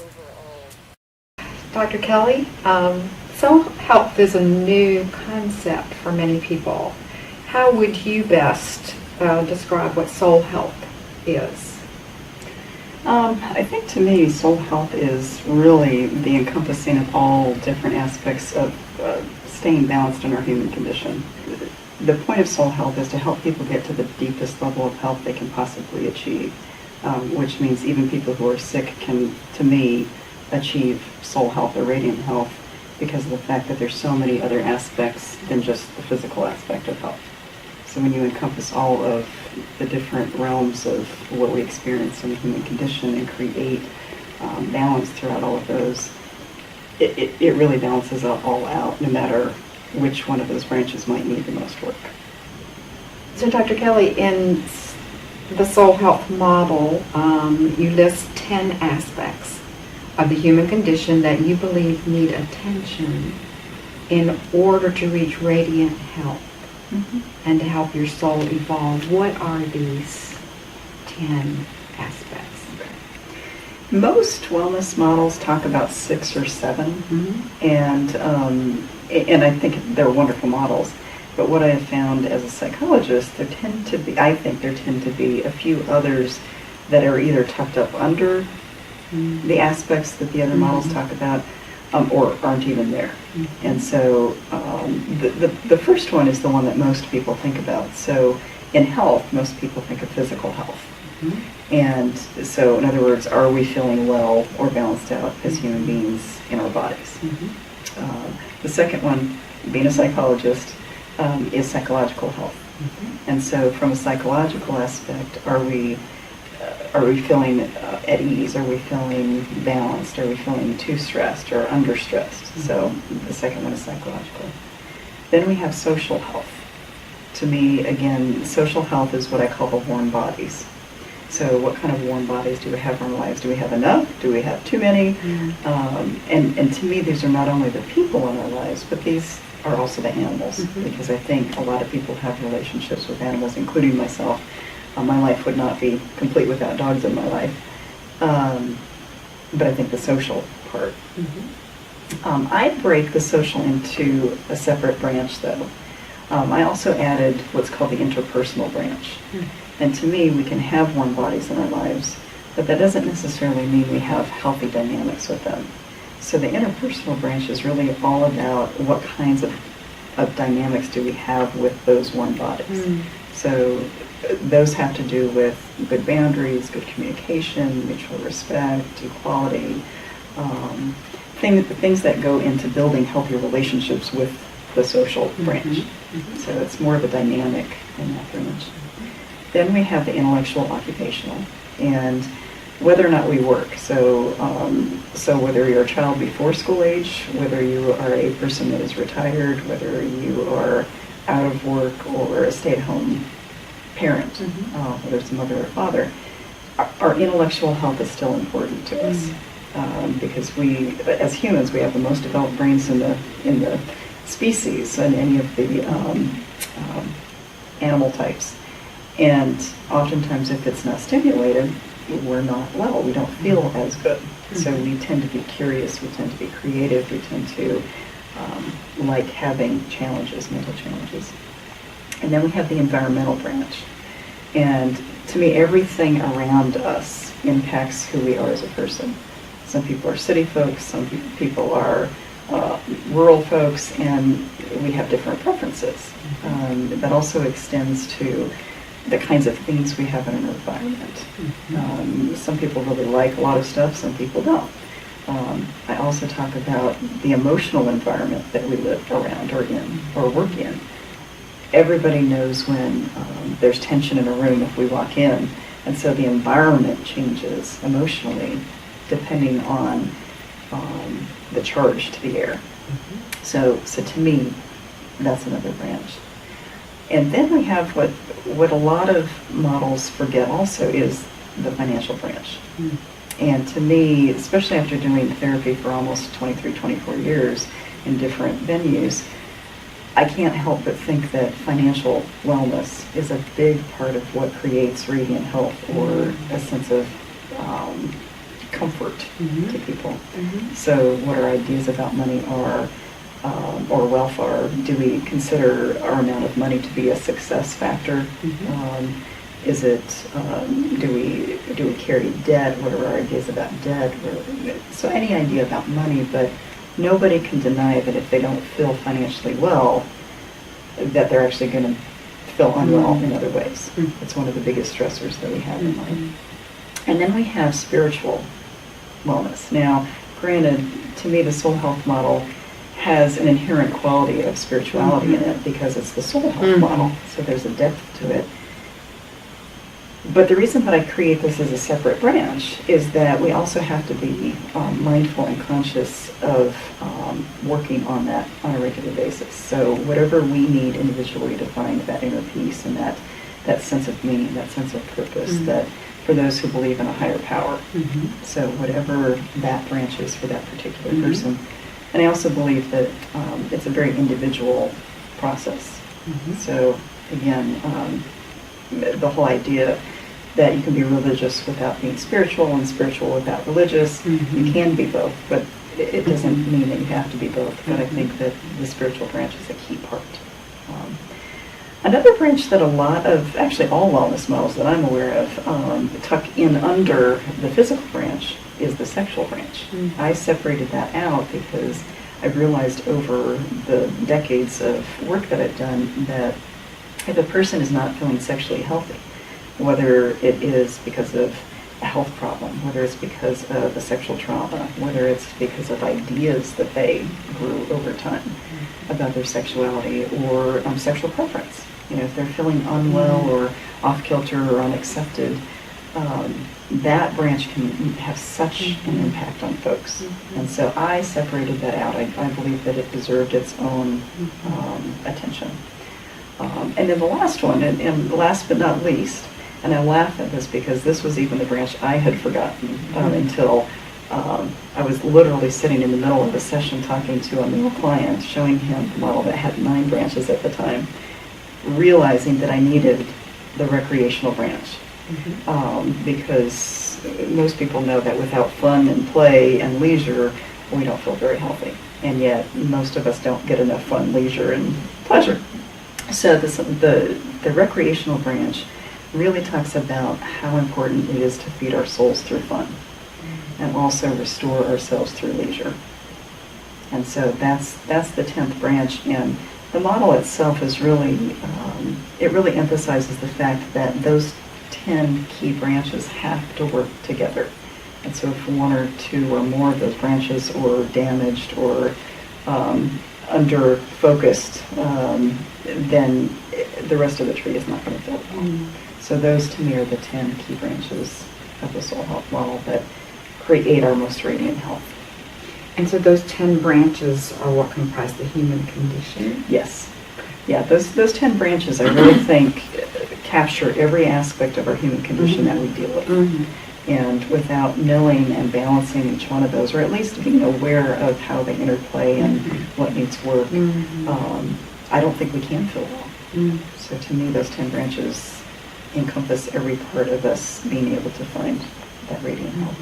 overall. Dr. Kelly, soul health is a new concept for many people. How would you best describe what soul health is? I think to me, soul health is really the encompassing of all different aspects of staying balanced in our human condition. The point of soul health is to help people get to the deepest level of health they can possibly achieve, which means even people who are sick can, to me, achieve soul health or radiant health because of the fact that there's so many other aspects than just the physical aspect of health. So when you encompass all of the different realms of what we experience in the human condition and create balance throughout all of those, it really balances all out, no matter which one of those branches might need the most work. So Dr. Kelly, in the soul health model, you list 10 aspects of the human condition that you believe need attention in order to reach radiant health. Mm-hmm. And to help your soul evolve. What are these 10 aspects? Most wellness models talk about 6 or 7, mm-hmm. and I think they're wonderful models. But what I have found as a psychologist, I think there tend to be a few others that are either tucked up under mm-hmm. the aspects that the other mm-hmm. models talk about, or aren't even there. Mm-hmm. And so the first one is the one that most people think about. So in health, most people think of physical health. Mm-hmm. And so in other words, are we feeling well or balanced out as human beings in our bodies? Mm-hmm. The second one, being a psychologist, is psychological health. Mm-hmm. And so from a psychological aspect, are we feeling at ease? Are we feeling balanced? Are we feeling too stressed or under stressed? Mm-hmm. So the second one is psychological. Then we have social health. To me, again, social health is what I call the warm bodies. So what kind of warm bodies do we have in our lives? Do we have enough? Do we have too many? Mm-hmm. And to me, these are not only the people in our lives, but these are also the animals. Mm-hmm. Because I think a lot of people have relationships with animals, including myself. My life would not be complete without dogs in my life. But I think the social part. Mm-hmm. I break the social into a separate branch, though. I also added what's called the interpersonal branch. Mm-hmm. And to me, we can have warm bodies in our lives, but that doesn't necessarily mean we have healthy dynamics with them. So the interpersonal branch is really all about what kinds of dynamics do we have with those warm bodies. Mm-hmm. So those have to do with good boundaries, good communication, mutual respect, equality, things that go into building healthy relationships with the social branch. Mm-hmm. Mm-hmm. So it's more of a dynamic in that branch. Then we have the intellectual occupational, and whether or not we work. So whether you're a child before school age, whether you are a person that is retired, whether you are out of work or a stay-at-home parent, mm-hmm. Whether it's a mother or father, our intellectual health is still important to us. Mm-hmm. Because we, as humans, we have the most developed brains in the species and any of the animal types. And oftentimes, if it's not stimulated, we're not well. We don't feel as good. Mm-hmm. So we tend to be curious. We tend to be creative. We tend to like having challenges, mental challenges. And then we have the environmental branch. And to me, everything around us impacts who we are as a person. Some people are city folks. Some people are rural folks, and we have different preferences. Mm-hmm. That also extends to the kinds of things we have in our environment. Mm-hmm. Some people really like a lot of stuff, some people don't. I also talk about the emotional environment that we live around or in or work in. Everybody knows when there's tension in a room if we walk in, and so the environment changes emotionally depending on the charge to the air. Mm-hmm. So to me, that's another branch. And then we have what a lot of models forget also is the financial branch. Mm. And to me, especially after doing therapy for almost 23, 24 years in different venues, I can't help but think that financial wellness is a big part of what creates radiant health or a sense of comfort Mhm. to people. Mhm. So what our ideas about money are, or wealth are. Do we consider our amount of money to be a success factor? Mhm. Is it, do we carry debt? What are our ideas about debt? So any idea about money, but nobody can deny that if they don't feel financially well, that they're actually going to feel unwell in other ways. Mhm. It's one of the biggest stressors that we have in life. Mhm. And then we have spiritual wellness. Now, granted, to me, the soul health model has an inherent quality of spirituality in it because it's the soul health model, so there's a depth to it. But the reason that I create this as a separate branch is that we also have to be mindful and conscious of working on that on a regular basis. So whatever we need individually to find that inner peace and that sense of meaning, that sense of purpose, that for those who believe in a higher power. So whatever that branch is for that particular person. And I also believe that it's a very individual process. So again, the whole idea that you can be religious without being spiritual and spiritual without religious. You can be both, but it doesn't mean that you have to be both. But I think that the spiritual branch is a key part. Another branch that a lot of, actually all wellness models that I'm aware of, tuck in under the physical branch is the sexual branch. I separated that out because I've realized over the decades of work that I've done that if a person is not feeling sexually healthy, whether it is because of a health problem, whether it's because of a sexual trauma, whether it's because of ideas that they grew over time about their sexuality or sexual preference. You know, if they're feeling unwell or off-kilter or unaccepted, that branch can have such an impact on folks. And so I separated that out. I believe that it deserved its own attention. And then the last one, and last but not least, and I laugh at this because this was even the branch I had forgotten until I was literally sitting in the middle of a session talking to a male client, showing him the model that had 9 branches at the time, realizing that I needed the recreational branch. Because most people know that without fun and play and leisure, we don't feel very healthy. And yet most of us don't get enough fun, leisure, and pleasure. So the recreational branch really talks about how important it is to feed our souls through fun and also restore ourselves through leisure. And so that's the 10th branch, and the model itself is really, it really emphasizes the fact that those 10 key branches have to work together. And so if 1 or 2 or more of those branches are damaged or under-focused, then the rest of the tree is not going to feel well. So those to me are the 10 key branches of the soul health model that create our most radiant health. And so those 10 branches are what comprise the human condition? Yes. Yeah, those 10 branches I really think capture every aspect of our human condition that we deal with. And without knowing and balancing each one of those, or at least being aware of how they interplay and what needs work, I don't think we can feel well. So to me, those 10 branches encompass every part of us being able to find that radiant health.